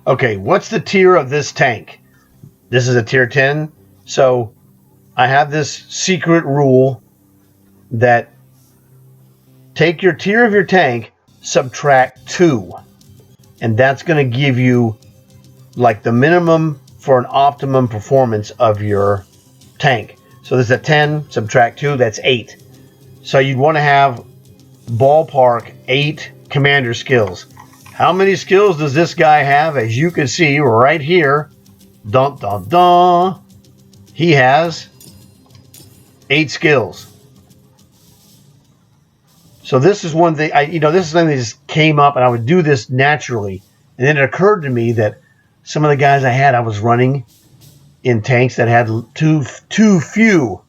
Okay, what's the tier of this tank? This is a tier 10. So I have this secret rule that take your tier of your tank, subtract 2. And that's going to give you like the minimum for an optimum performance of your tank. So this is a 10, subtract 2, that's 8. So you'd want to have ballpark 8 commander skills. How many skills does this guy have? As you can see right here, dun dun dun, he has 8 skills. So this is one thing, this is something that just came up, and I would do this naturally. And then it occurred to me that some of the guys I was running in tanks that had too few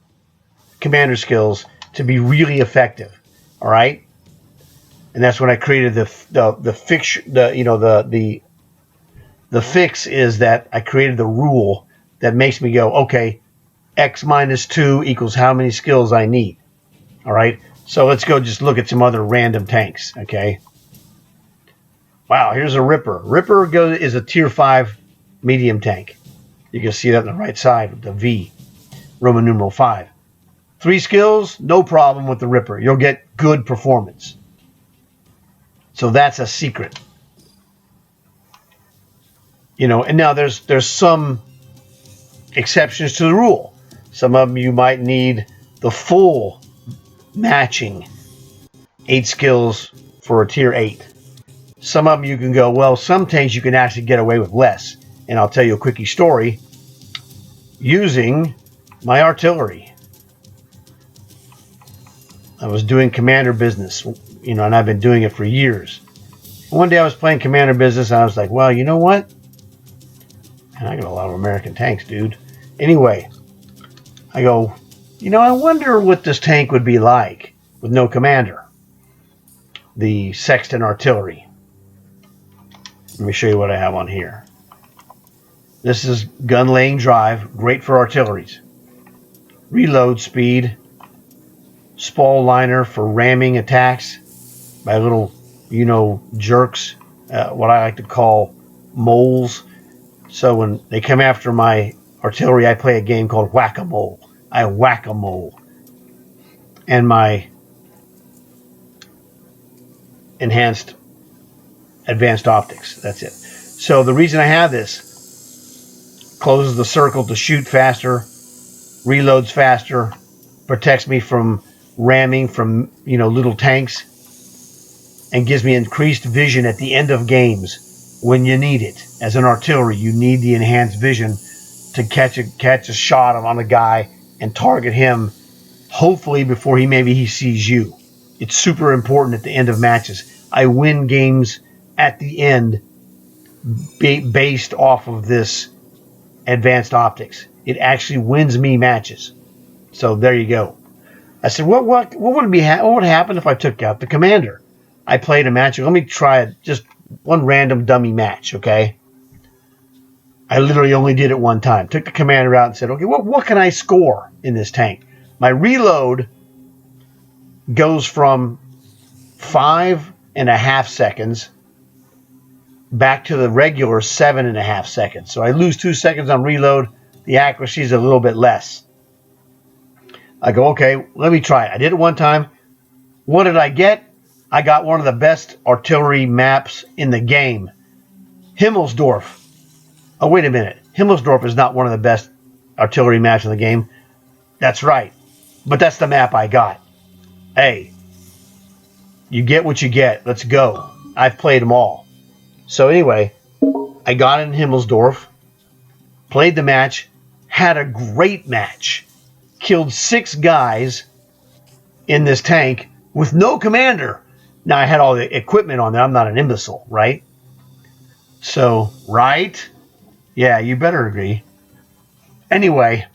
commander skills to be really effective. All right, and that's when I created the fix. The fix is that I created the rule that makes me go, okay, X minus 2 equals how many skills I need. All right, so let's go just look at some other random tanks. Okay. Wow, here's a Ripper. Ripper is a tier 5 medium tank. You can see that on the right side with the V, Roman numeral 5. 3 skills, no problem with the Ripper. You'll get good performance. So that's a secret. And now there's some exceptions to the rule. Some of them you might need the full matching 8 skills for a tier 8. Some of them you can go, well, some tanks you can actually get away with less. And I'll tell you a quickie story using my artillery. I was doing commander business, and I've been doing it for years. One day I was playing commander business, and I was like, well, you know what? And I got a lot of American tanks, dude. Anyway, I go, I wonder what this tank would be like with no commander. The Sexton artillery. Let me show you what I have on here. This is gun laying drive, great for artilleries. Reload speed, spall liner for ramming attacks by little, jerks, what I like to call moles. So when they come after my artillery, I play a game called whack-a-mole. I whack-a-mole. And my enhanced advanced optics. That's it. So the reason I have this, closes the circle to shoot faster, reloads faster, protects me from ramming from little tanks, and gives me increased vision at the end of games when you need it. As an artillery, you need the enhanced vision to catch a shot on a guy and target him, hopefully before he sees you. It's super important at the end of matches. I win games at the end based off of this advanced optics. It actually wins me matches. So there you go. I said, what would happen if I took out the commander? I played a match. Let me try just one random dummy match, okay? I literally only did it one time. Took the commander out and said, okay, what can I score in this tank? My reload goes from 5.5 seconds back to the regular 7.5 seconds. So I lose 2 seconds on reload. The accuracy is a little bit less. I go, okay, let me try it. I did it one time. What did I get? I got one of the best artillery maps in the game. Himmelsdorf. Oh, wait a minute. Himmelsdorf is not one of the best artillery maps in the game. That's right. But that's the map I got. Hey, you get what you get. Let's go. I've played them all. So anyway, I got in Himmelsdorf, played the match, had a great match, killed 6 guys in this tank with no commander. Now, I had all the equipment on there. I'm not an imbecile, right? So, right? Yeah, you better agree. Anyway,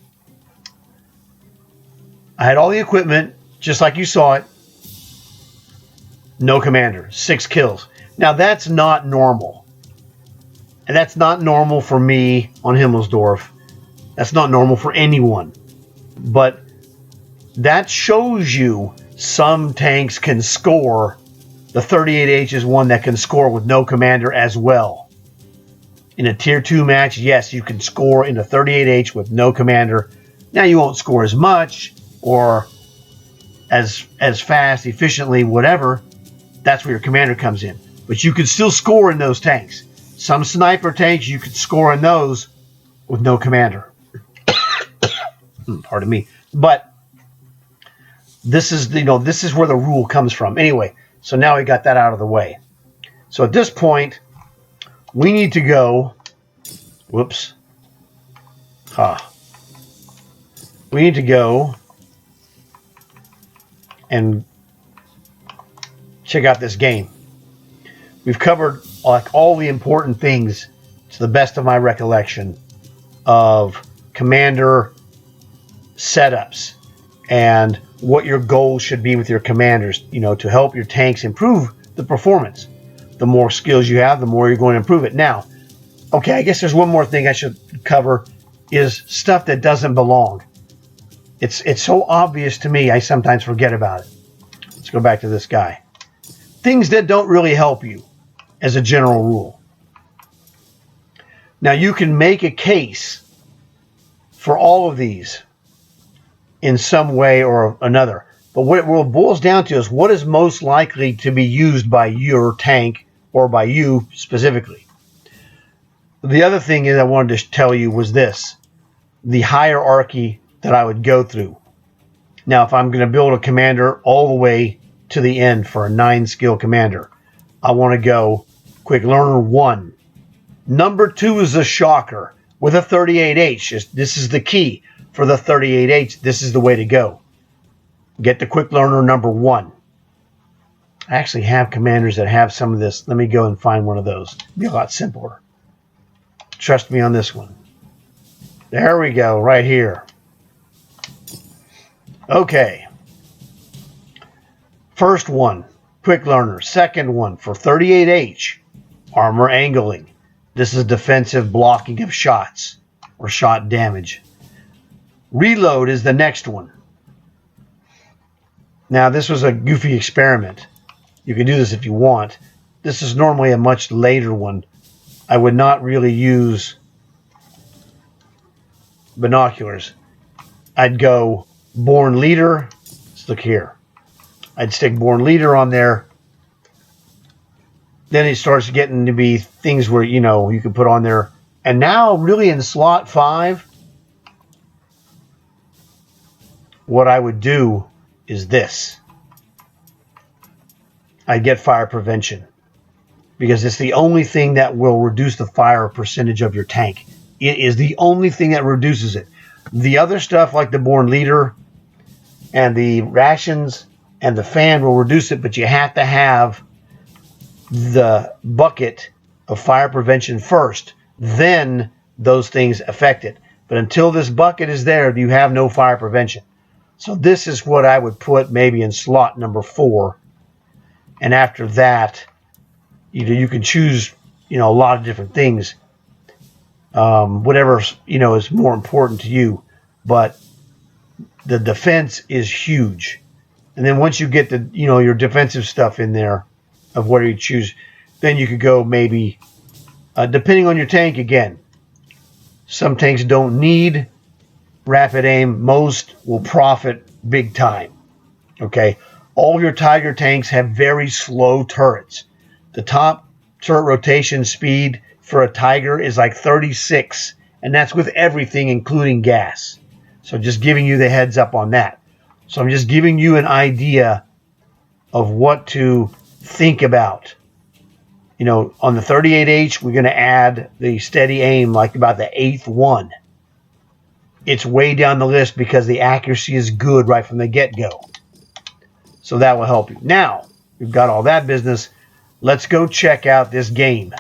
I had all the equipment, just like you saw it. No commander, 6 kills. Now, that's not normal. And that's not normal for me on Himmelsdorf. That's not normal for anyone. But that shows you some tanks can score. The 38H is one that can score with no commander as well. In a tier 2 match, yes, you can score in a 38H with no commander. Now you won't score as much or as fast, efficiently, whatever. That's where your commander comes in. But you can still score in those tanks. Some sniper tanks, you could score in those with no commander. Pardon me. But this is, this is where the rule comes from. Anyway, so now we got that out of the way. So at this point, we need to go, whoops. We need to go and check out this game. We've covered like all the important things to the best of my recollection of commander setups and what your goals should be with your commanders, to help your tanks improve the performance. The more skills you have, the more you're going to improve it. Now, okay, I guess there's one more thing I should cover is stuff that doesn't belong. It's so obvious to me, I sometimes forget about it. Let's go back to this guy. Things that don't really help you as a general rule. Now, you can make a case for all of these in some way or another. But what it boils down to is what is most likely to be used by your tank or by you specifically. The other thing is I wanted to tell you was this. The hierarchy that I would go through. Now, if I'm going to build a commander all the way to the end for a 9-skill commander, I want to go Quick Learner 1. Number 2 is a shocker with a 38H. This is the key for the 38H. This is the way to go. Get the Quick Learner number 1. I actually have commanders that have some of this. Let me go and find one of those. It'll be a lot simpler. Trust me on this one. There we go, right here. Okay. First one, Quick Learner. Second one, for 38H, Armor Angling. This is defensive blocking of shots or shot damage. Reload is the next one. Now, this was a goofy experiment. You can do this if you want. This is normally a much later one. I would not really use binoculars. I'd go Born Leader. Let's look here. I'd stick Born Leader on there. Then it starts getting to be things where, you can put on there. And now, really in slot 5, what I would do is this. I'd get Fire Prevention. Because it's the only thing that will reduce the fire percentage of your tank. It is the only thing that reduces it. The other stuff like the Born Leader and the rations and the fan will reduce it, but you have to have the bucket of fire prevention first. Then those things affect it. But until this bucket is there, you have no fire prevention. So this is what I would put maybe in slot number 4. And after that, you can choose, a lot of different things. Whatever, is more important to you. But the defense is huge. And then once you get the, your defensive stuff in there of where you choose, then you could go maybe, depending on your tank again. Some tanks don't need rapid aim. Most will profit big time. Okay. All of your Tiger tanks have very slow turrets. The top turret rotation speed for a Tiger is like 36. And that's with everything, including gas. So just giving you the heads up on that. So I'm just giving you an idea of what to think about. On the 38H, we're going to add the steady aim like about the 8th one. It's way down the list because the accuracy is good right from the get-go. So that will help you. Now, we've got all that business. Let's go check out this game.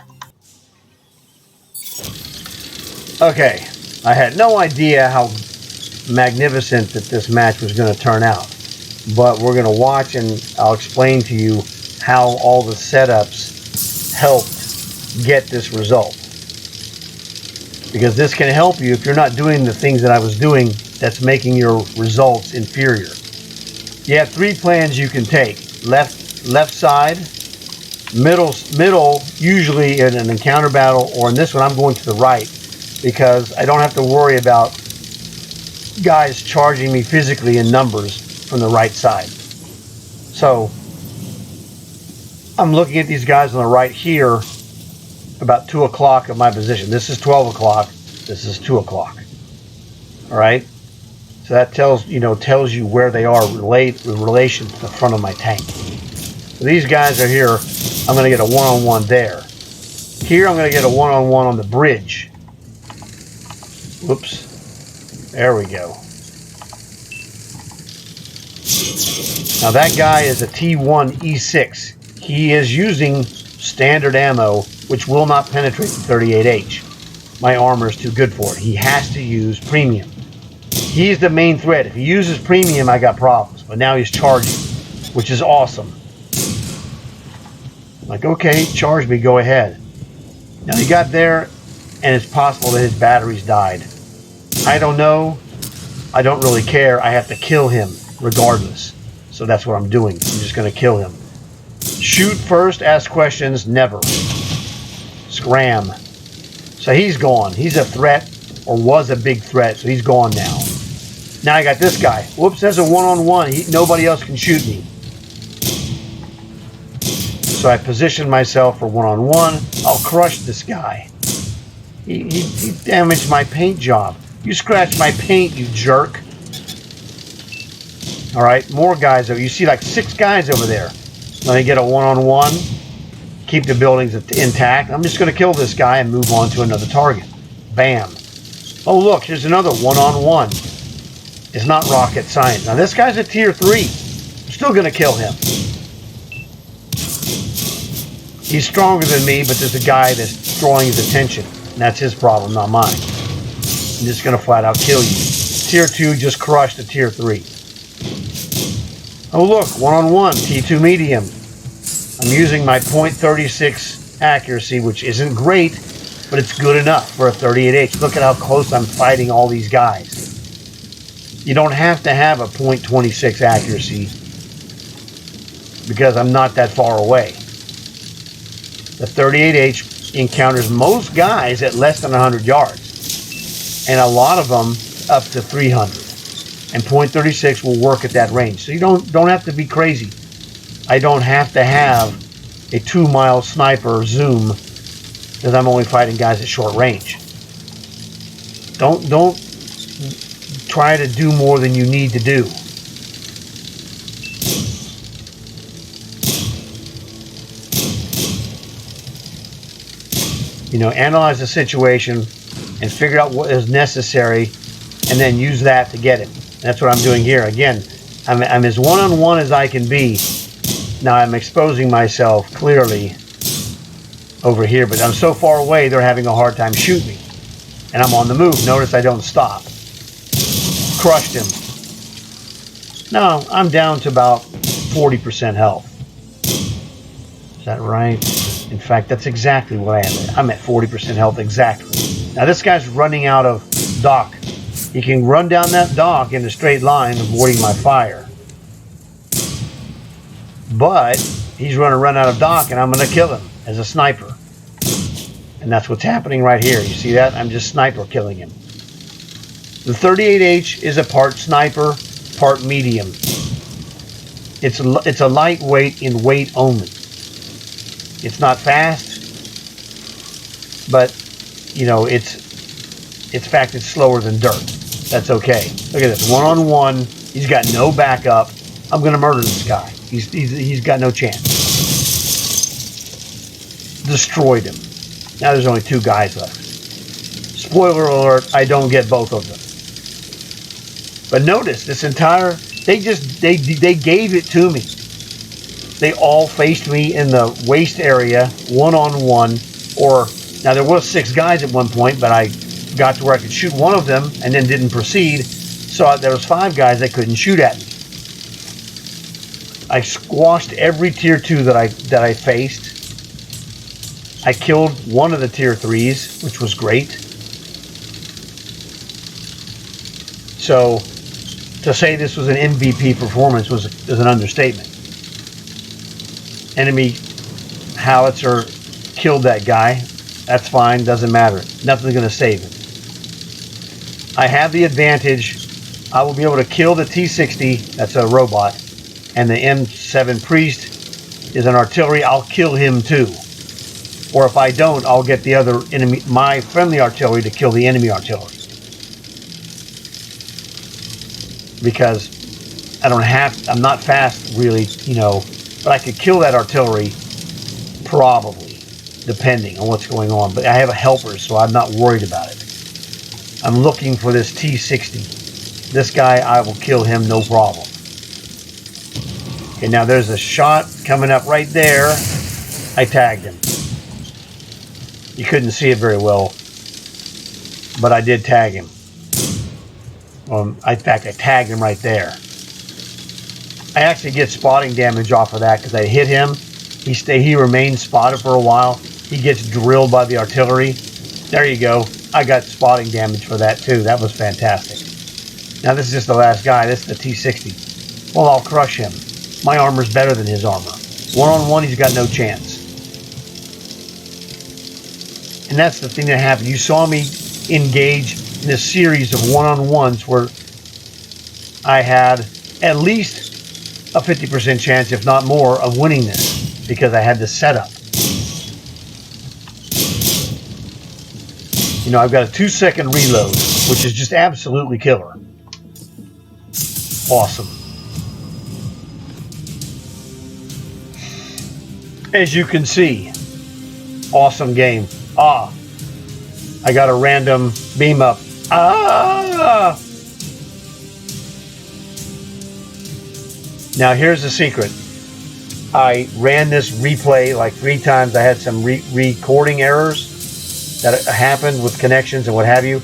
Okay, I had no idea how magnificent that this match was going to turn out. But we're going to watch and I'll explain to you how all the setups helped get this result. Because this can help you if you're not doing the things that I was doing that's making your results inferior. You have 3 plans you can take. Left side, Middle, usually in an encounter battle, or in this one, I'm going to the right because I don't have to worry about guys charging me physically in numbers from the right side. So I'm looking at these guys on the right here, about 2 o'clock of my position. This is 12 o'clock. This is 2 o'clock. All right. So that tells you where they are in relation to the front of my tank. So these guys are here. I'm going to get a one-on-one there. Here I'm going to get a one-on-one on the bridge. Whoops. There we go. Now that guy is a T1 E6. He is using standard ammo, which will not penetrate the 38H. My armor is too good for it. He has to use premium. He's the main threat. If he uses premium, I got problems. But now he's charging, which is awesome. Like, okay, charge me, go ahead. Now he got there, and it's possible that his batteries died. I don't know. I don't really care. I have to kill him regardless. So that's what I'm doing. I'm just going to kill him. Shoot first, ask questions, never. Scram. So he's gone. He's a threat, or was a big threat, so he's gone now. Now I got this guy. Whoops, that's a one-on-one. Nobody else can shoot me. So I position myself for one-on-one. I'll crush this guy. He damaged my paint job. You scratched my paint, you jerk. All right, more guys. You see like 6 guys over there. Let me get a one-on-one. Keep the buildings intact. I'm just going to kill this guy and move on to another target. Bam. Oh, look, here's another one-on-one. It's not rocket science. Now, this guy's a tier 3. I'm still going to kill him. He's stronger than me, but there's a guy that's drawing his attention. And that's his problem, not mine. I'm just going to flat out kill you. Tier 2 just crushed a tier 3. Oh, look, one-on-one, T2 medium. I'm using my .36 accuracy, which isn't great, but it's good enough for a 38H. Look at how close I'm fighting all these guys. You don't have to have a .26 accuracy because I'm not that far away. The 38H encounters most guys at less than 100 yards, and a lot of them up to 300. And .36 will work at that range. So you don't have to be crazy. I don't have to have a 2-mile sniper zoom because I'm only fighting guys at short range. Don't try to do more than you need to do. Analyze the situation and figure out what is necessary and then use that to get it. That's what I'm doing here. Again, I'm as one-on-one as I can be. Now I'm exposing myself clearly over here, but I'm so far away they're having a hard time shooting me. And I'm on the move. Notice I don't stop. Crushed him. No, I'm down to about 40% health. Is that right? In fact, that's exactly what I am. I'm at 40% health exactly. Now this guy's running out of dock. He can run down that dock in a straight line, avoiding my fire. But he's going to run out of dock, and I'm going to kill him as a sniper. And that's what's happening right here. You see that? I'm just sniper killing him. The 38H is a part sniper, part medium. It's a lightweight in weight only. It's not fast, but it's slower than dirt. That's okay. Look at this, one-on-one. He's got no backup. I'm going to murder this guy. He's got no chance. Destroyed him. Now there's only 2 guys left. Spoiler alert, I don't get both of them. But notice this entire, they gave it to me. They all faced me in the waist area, one-on-one, now there was 6 guys at one point, but I got to where I could shoot one of them and then didn't proceed. So there was 5 guys that couldn't shoot at me. I squashed every tier 2 that I faced. I killed one of the tier 3s, which was great. So to say this was an MVP performance is an understatement. Enemy howitzer killed that guy. That's fine, doesn't matter. Nothing's going to save him. I have the advantage. I will be able to kill the T-60, that's a robot, and the M7 Priest is an artillery. I'll kill him too. Or if I don't, I'll get the other enemy, my friendly artillery, to kill the enemy artillery. Because I'm not fast really, but I could kill that artillery probably, depending on what's going on. But I have a helper, so I'm not worried about it. I'm looking for this T-60. This guy, I will kill him, no problem. Okay, now there's a shot coming up right there. I tagged him. You couldn't see it very well, but I did tag him. In fact, I tagged him right there. I actually get spotting damage off of that because I hit him. He remained spotted for a while. He gets drilled by the artillery. There you go. I got spotting damage for that too. That was fantastic. Now this is just the last guy. This is the T-60. Well, I'll crush him. My armor's better than his armor. One-on-one, he's got no chance. And that's the thing that happened. You saw me engage in a series of one-on-ones where I had at least a 50% chance, if not more, of winning this because I had the setup. I've got a 2-second reload, which is just absolutely killer. Awesome. As you can see, awesome game. I got a random beam up. Now here's the secret. I ran this replay like 3 times. I had some recording errors that happened with connections and what have you.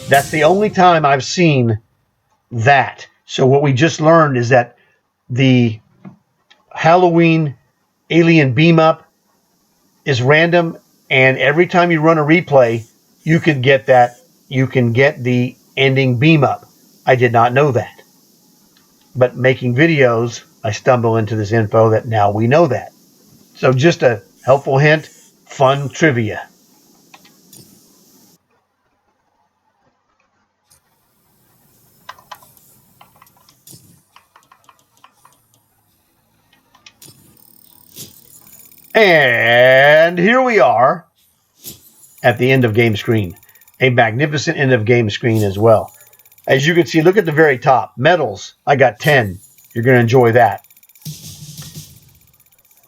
That's the only time I've seen that. So what we just learned is that the Halloween alien beam up is random, and every time you run a replay, you can get that. You can get the ending beam up. I did not know that. But making videos, I stumble into this info that now we know that. So just a helpful hint, fun trivia. And here we are at the end of game screen. A magnificent end of game screen as well. As you can see, look at the very top. Medals, I got 10. You're going to enjoy that.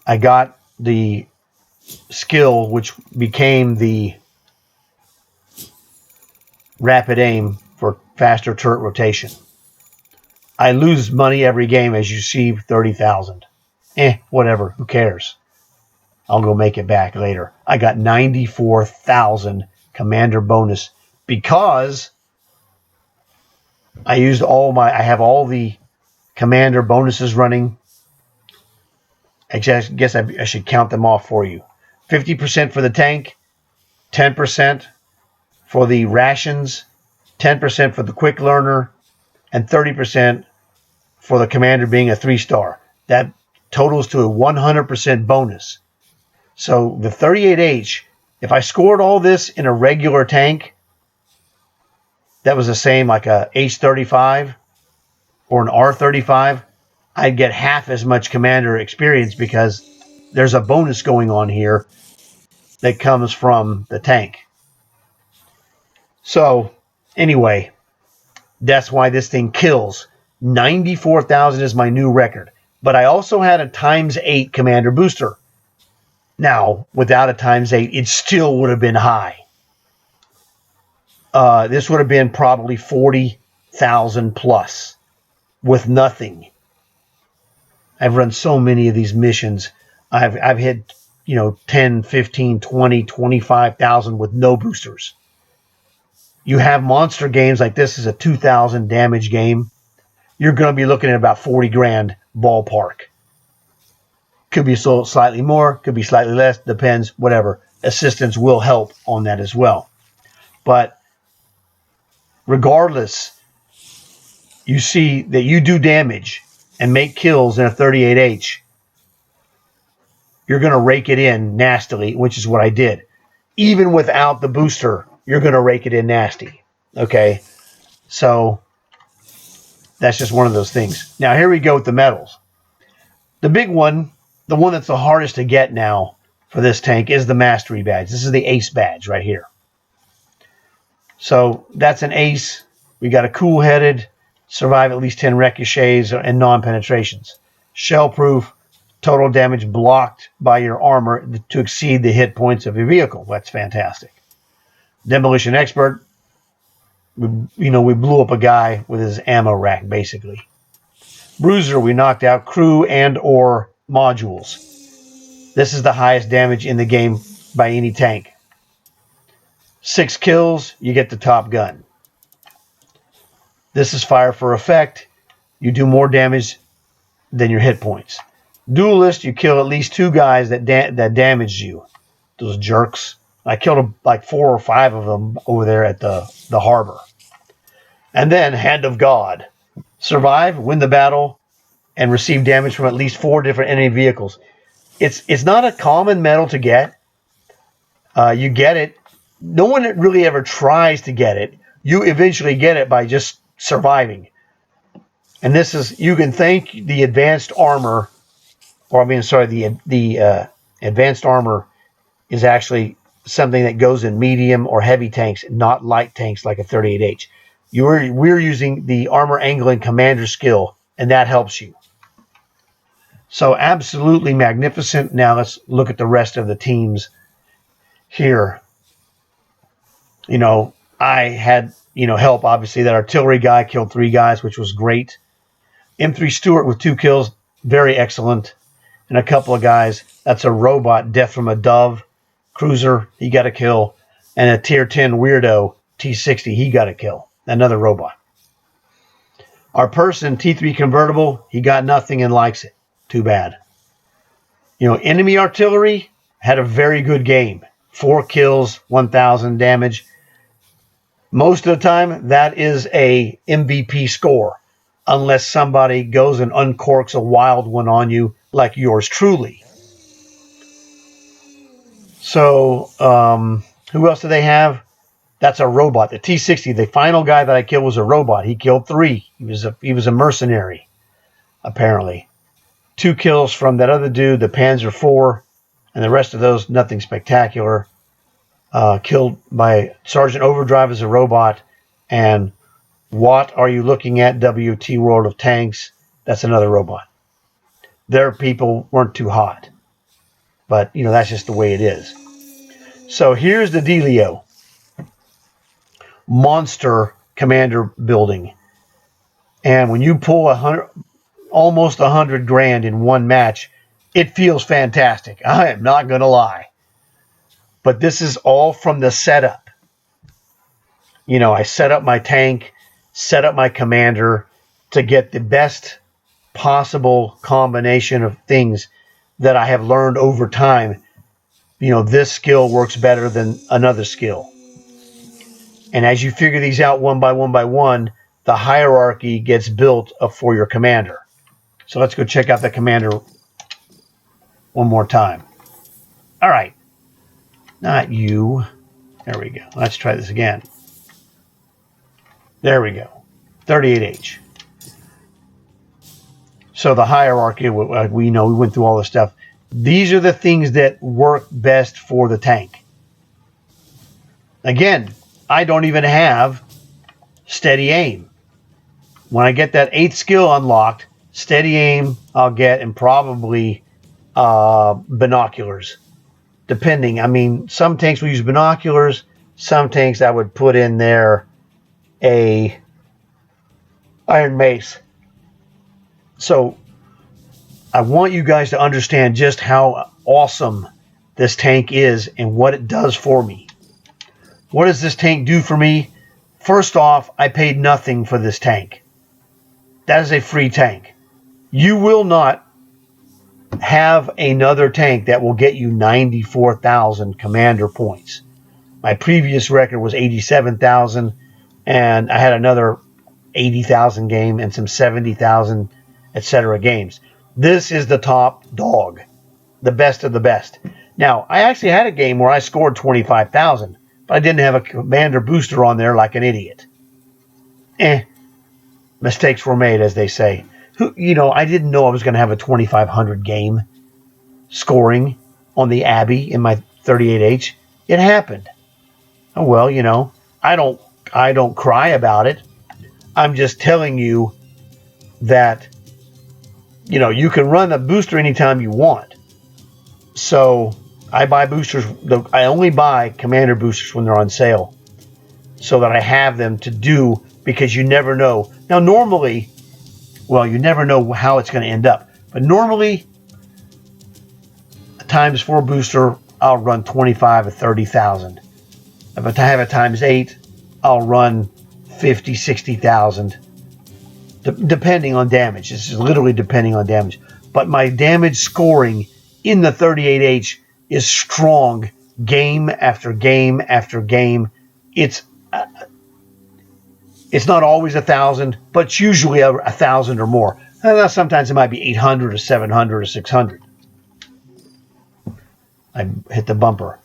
I got the skill, which became the rapid aim for faster turret rotation. I lose money every game, as you see, 30,000. Whatever, who cares? I'll go make it back later. I got 94,000 commander bonus because I used I have all the commander bonuses running. I guess I should count them off for you. 50% for the tank, 10% for the rations, 10% for the quick learner, and 30% for the commander being a 3-star. That totals to a 100% bonus. So the 38H, if I scored all this in a regular tank, that was the same like a H-35 or an R-35, I'd get half as much commander experience because there's a bonus going on here that comes from the tank. So anyway, that's why this thing kills. 94,000 is my new record. But I also had a ×8 commander booster. Now, without a ×8, it still would have been high. This would have been probably 40,000 plus with nothing. I've run so many of these missions. I've hit 10, 15, 20, 25,000 with no boosters. You have monster games like this is a 2,000 damage game. You're going to be looking at about 40 grand ballpark. Could be so slightly more, could be slightly less, depends, whatever. Assistance will help on that as well. But regardless, you see that you do damage and make kills in a 38H. you're going to rake it in nastily, which is what I did. Even without the booster, you're going to rake it in nasty. Okay? So that's just one of those things. Now, here we go with the medals. The big one, the one that's the hardest to get now for this tank, is the Mastery badge. This is the Ace badge right here. So that's an Ace. We got a cool-headed, survive at least 10 ricochets and non-penetrations. Shell-proof, total damage blocked by your armor to exceed the hit points of your vehicle. That's fantastic. Demolition expert. We blew up a guy with his ammo rack, basically. Bruiser, we knocked out crew and or modules. This is the highest damage in the game by any tank. 6 kills, you get the top gun. This is fire for effect. You do more damage than your hit points. Duelist, you kill at least 2 guys that damaged you. Those jerks. I killed like 4 or 5 of them over there at the harbor. And then Hand of God. Survive, win the battle, and receive damage from at least 4 different enemy vehicles. It's not a common medal to get. You get it. No one really ever tries to get it. You eventually get it by just surviving. And this is, you can thank the advanced armor, the advanced armor is actually something that goes in medium or heavy tanks, not light tanks like a 38H. We're using the armor angling commander skill, and that helps you. So absolutely magnificent. Now let's look at the rest of the teams here. I had, help, obviously. That artillery guy killed 3 guys, which was great. M3 Stewart with 2 kills, very excellent. And a couple of guys. That's a robot, Death from a Dove. Cruiser, he got a kill. And a tier 10 weirdo, T60, he got a kill. Another robot. Our person, T3 convertible, he got nothing and likes it. Too bad. Enemy artillery had a very good game. 4 kills, 1,000 damage. Most of the time, that is a MVP score, unless somebody goes and uncorks a wild one on you, like yours truly. So, who else do they have? That's a robot. The T60, the final guy that I killed was a robot. He killed 3. He was a mercenary, apparently. 2 kills from that other dude, the Panzer IV, and the rest of those, nothing spectacular. Killed by Sergeant Overdrive as a robot. And What Are You Looking At? WT World of Tanks. That's another robot. Their people weren't too hot. But, that's just the way it is. So here's the dealio. Monster commander building. And when you pull almost 100 grand in one match, it feels fantastic. I am not going to lie. But this is all from the setup. I set up my tank, set up my commander to get the best possible combination of things that I have learned over time. This skill works better than another skill. And as you figure these out one by one, the hierarchy gets built for your commander. So let's go check out the commander one more time. All right. Not you. There we go. Let's try this again. There we go. 38H. So the hierarchy, we went through all this stuff. These are the things that work best for the tank. Again, I don't even have steady aim. When I get that 8th skill unlocked, steady aim I'll get, and probably binoculars. Depending. Some tanks will use binoculars. Some tanks I would put in there a iron mace. So I want you guys to understand just how awesome this tank is and what it does for me. What does this tank do for me? First off, I paid nothing for this tank. That is a free tank. You will not have another tank that will get you 94,000 commander points. My previous record was 87,000, and I had another 80,000 game and some 70,000, etc. games. This is the top dog. the best of the best. Now, I actually had a game where I scored 25,000, but I didn't have a commander booster on there like an idiot. Mistakes were made, as they say. I didn't know I was going to have a 2,500 game scoring on the Abbey in my 38H. It happened. Oh well, I don't cry about it. I'm just telling you that you can run a booster anytime you want. So I buy boosters. I only buy commander boosters when they're on sale, so that I have them to do, because you never know. Now normally, you never know how it's going to end up. But normally, a times 4 booster, I'll run 25 or 30,000. If I have a times 8, I'll run 50, 60,000. Depending on damage. This is literally depending on damage. But my damage scoring in the 38H is strong game after game after game. It's not always 1,000, but it's usually 1,000 or more. And sometimes it might be 800 or 700 or 600. I hit the bumper.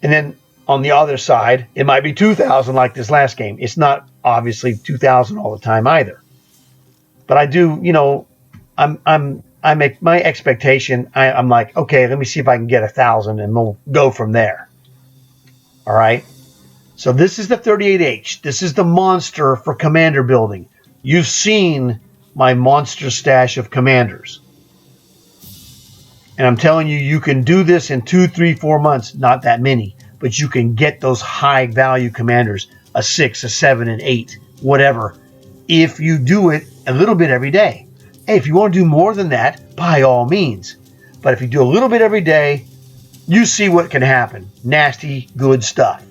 And then on the other side, it might be 2,000 like this last game. It's not obviously 2,000 all the time either. But I do, I make my expectation. I'm like, okay, let me see if I can get 1,000, and we'll go from there. All right. So this is the 38H. This is the monster for commander building. You've seen my monster stash of commanders. And I'm telling you, you can do this in 2, 3, 4 months. Not that many. But you can get those high value commanders, a 6, a 7, an 8, whatever, if you do it a little bit every day. Hey, if you want to do more than that, by all means. But if you do a little bit every day, you see what can happen. Nasty, good stuff.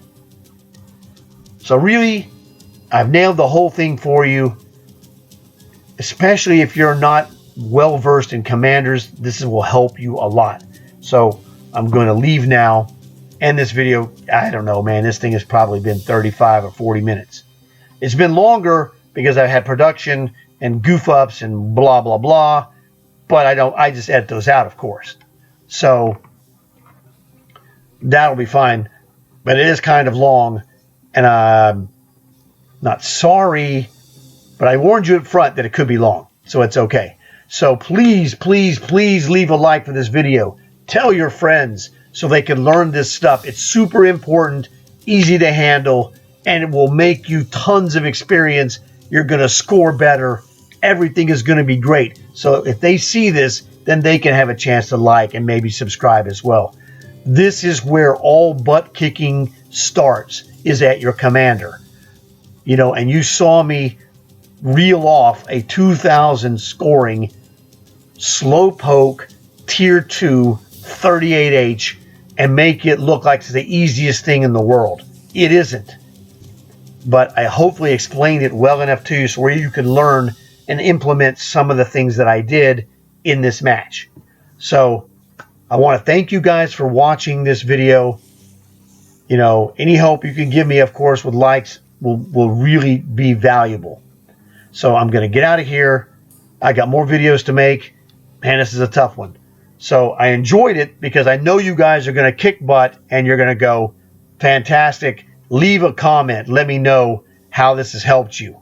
So really, I've nailed the whole thing for you. Especially if you're not well versed in commanders, this will help you a lot. So I'm going to leave now. And this video, I don't know, man, this thing has probably been 35 or 40 minutes. It's been longer because I've had production and goof ups and blah, blah, blah. But I just edit those out, of course. So that'll be fine. But it is kind of long. And I'm not sorry, but I warned you up front that it could be long. So it's okay. So please, please, please leave a like for this video. Tell your friends so they can learn this stuff. It's super important, easy to handle, and it will make you tons of experience. You're going to score better. Everything is going to be great. So if they see this, then they can have a chance to like and maybe subscribe as well. This is where all butt kicking starts, is at your commander. And you saw me reel off a 2,000 scoring Slowpoke Tier 2 38H and make it look like it's the easiest thing in the world. It isn't. But I hopefully explained it well enough to you so where you can learn and implement some of the things that I did in this match. So I want to thank you guys for watching this video. Any help you can give me, of course, with likes will really be valuable. So I'm going to get out of here. I got more videos to make. Man, this is a tough one. So I enjoyed it because I know you guys are going to kick butt and you're going to go, fantastic. Leave a comment. Let me know how this has helped you.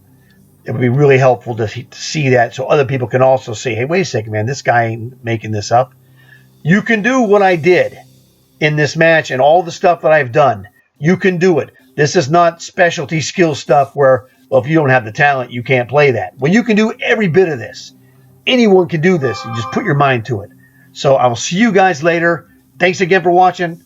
It would be really helpful to see that so other people can also see, hey, wait a second, man, this guy ain't making this up. You can do what I did in this match and all the stuff that I've done. You can do it. This is not specialty skill stuff where, if you don't have the talent, you can't play that. Well, you can do every bit of this. Anyone can do this. You just put your mind to it. So I will see you guys later. Thanks again for watching.